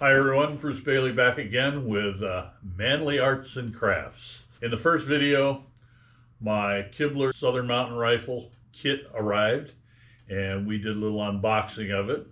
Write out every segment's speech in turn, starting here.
Hi everyone, Bruce Bailey back again with Manly Arts and Crafts. In the first video, my Kibler Southern Mountain Rifle kit arrived and we did a little unboxing of it,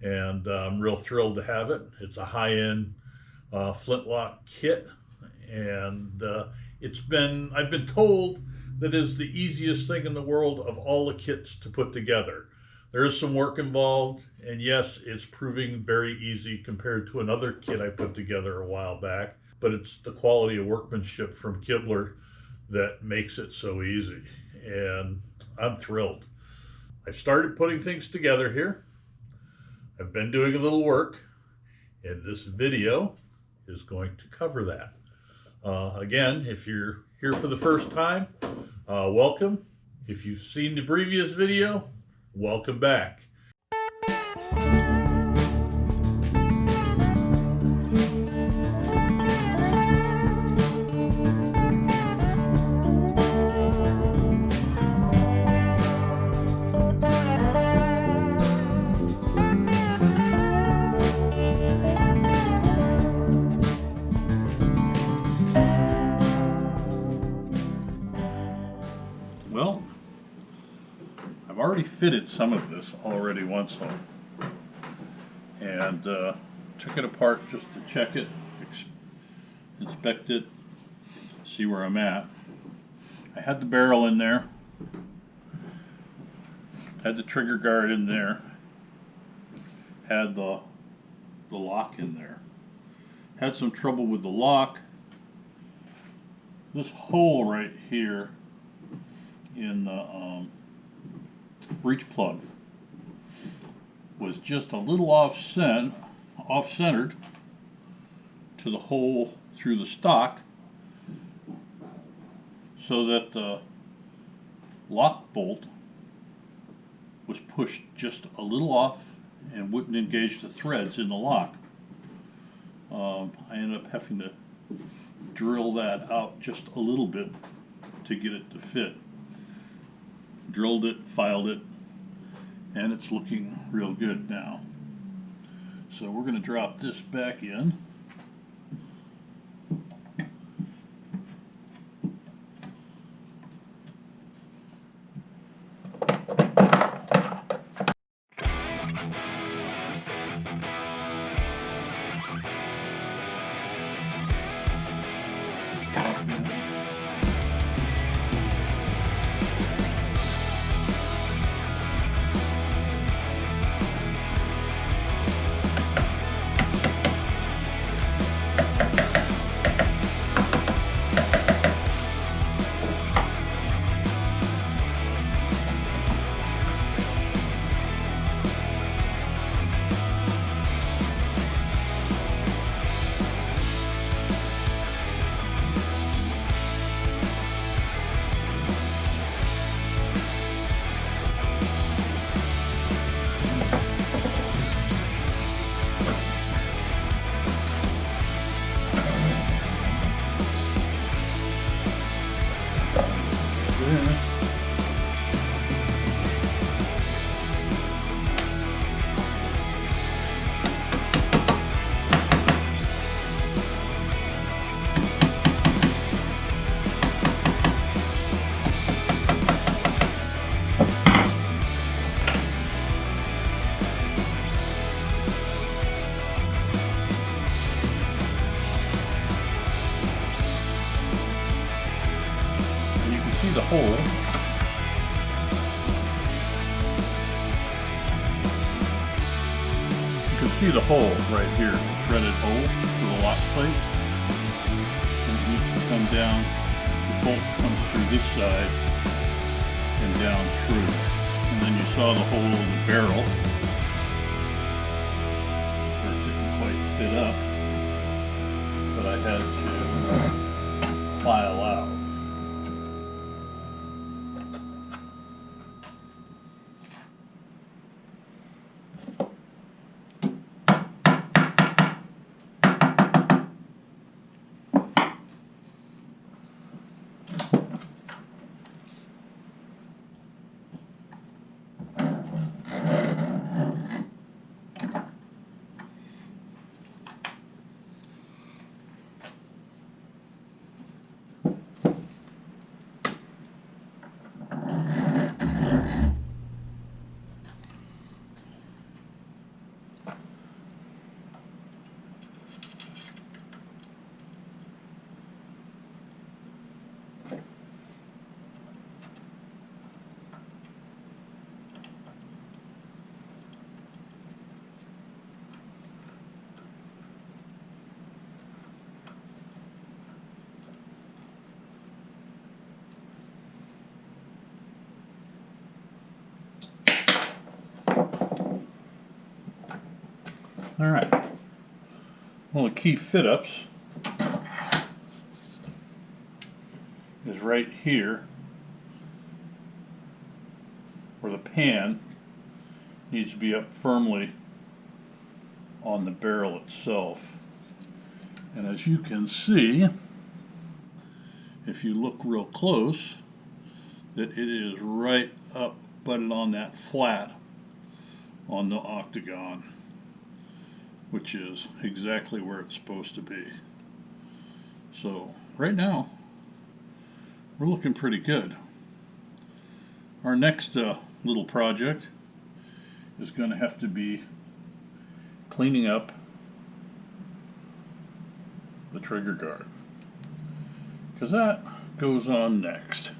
and I'm real thrilled to have it. It's a high-end flintlock kit, and I've been told that it's the easiest thing in the world of all the kits to put together. There is some work involved, and yes, it's proving very easy compared to another kit I put together a while back, but it's the quality of workmanship from Kibler that makes it so easy, and I'm thrilled. I've started putting things together here. I've been doing a little work, and this video is going to cover that. Again, if you're here for the first time, welcome. If you've seen the previous video, welcome back. Well, I've already fitted some of this already once and took it apart just to check it, inspect it, see where I'm at. I had the barrel in there, had the trigger guard in there, had the lock in there. Had some trouble with the lock. This hole right here in the breech plug was just a little off-centered to the hole through the stock, so that the lock bolt was pushed just a little off and wouldn't engage the threads in the lock. I ended up having to drill that out just a little bit to get it to fit. Drilled it, filed it, and it's looking real good now. So we're going to drop this back in. The hole. You can see the hole right here, threaded hole for the lock plate. And it needs to come down. The bolt comes through this side and down through. And then you saw the hole in the barrel where it didn't quite fit up, but I had to file out. All right. Well, the key fit-ups is right here, where the pan needs to be up firmly on the barrel itself. And as you can see, if you look real close, that it is right up butted on that flat on the octagon, which is exactly where it's supposed to be. So right now we're looking pretty good. Our next little project is going to have to be cleaning up the trigger guard, because that goes on next.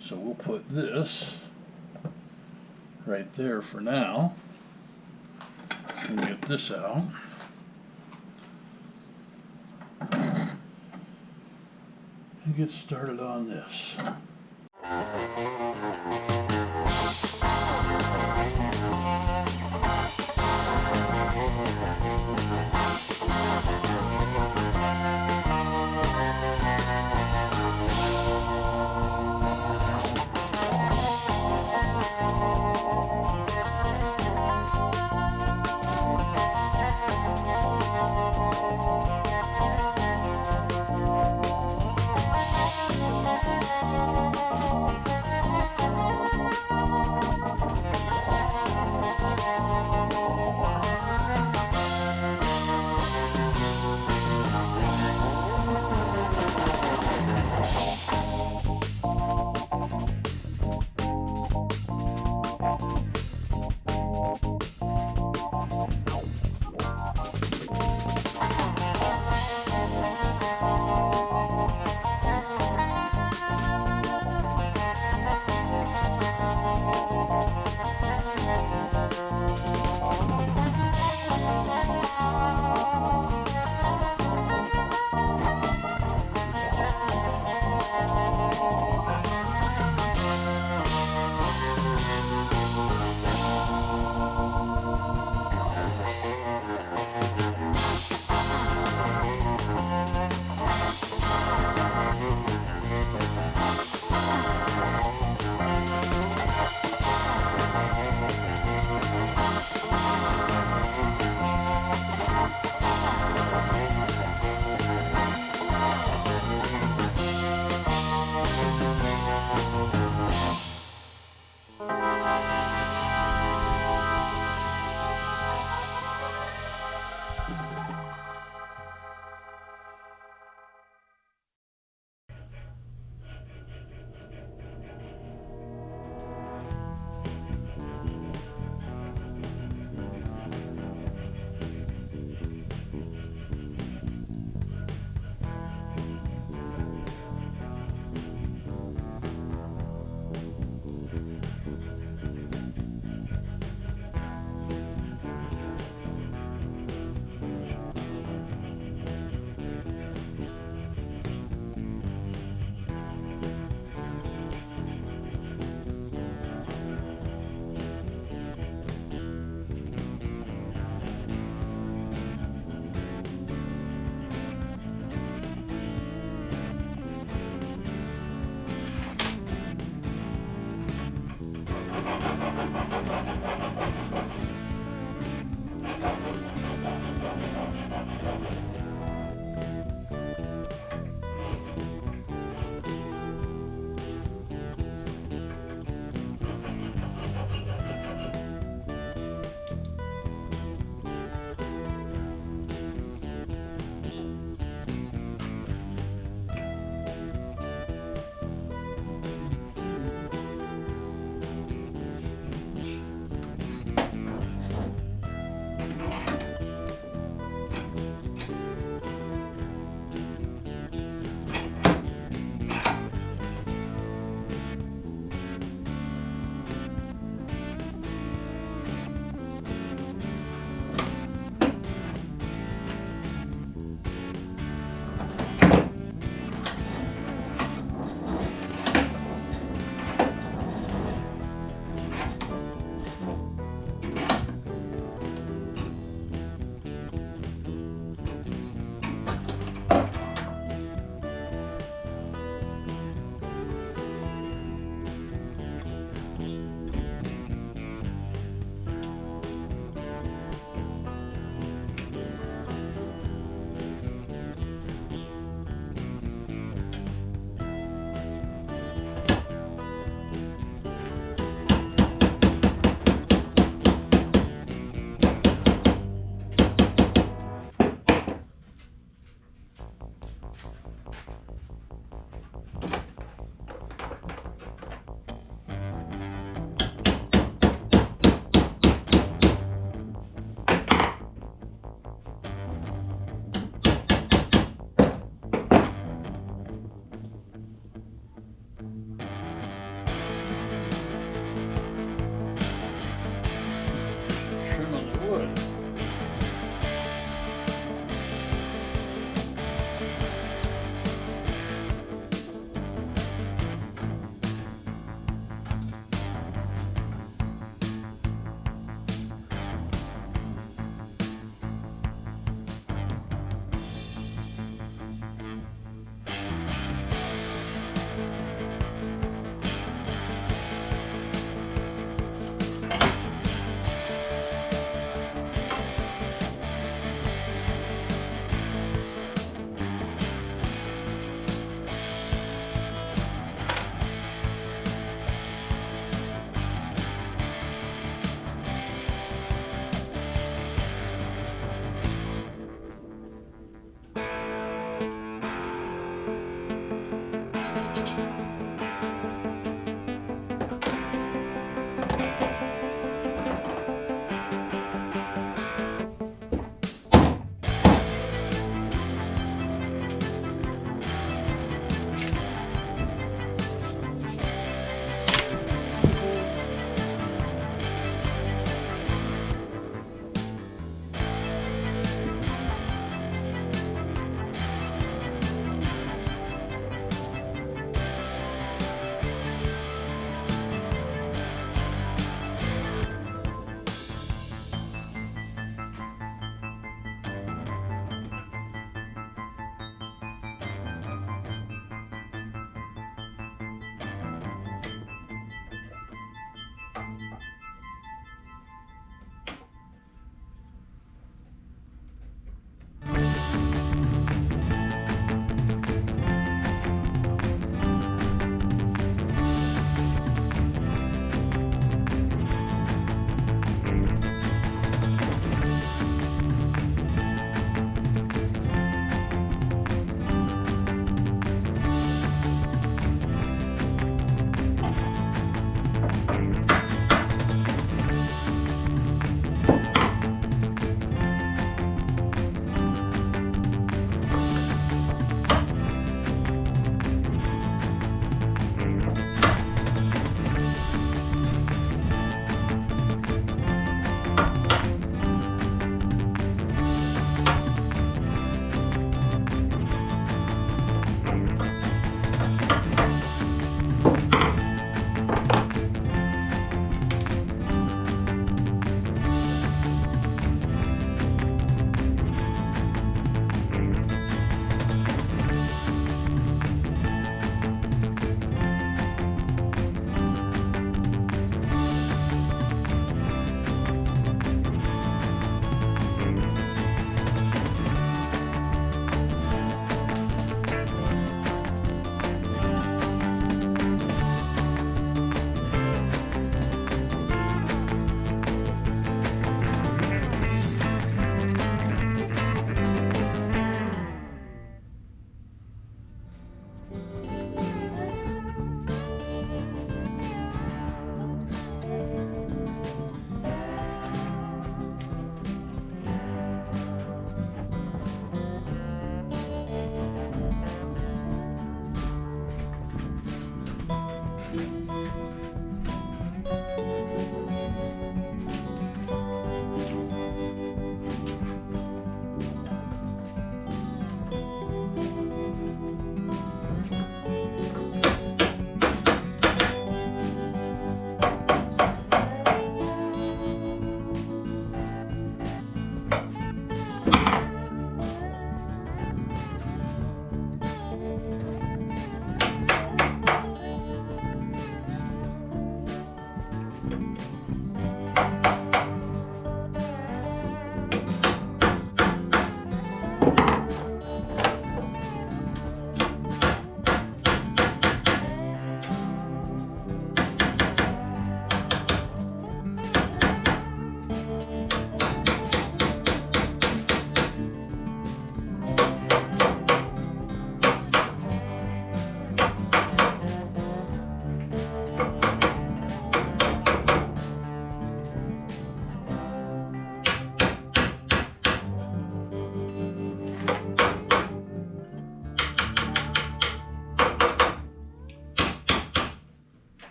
So we'll put this right there for now and get this out. And get started on this.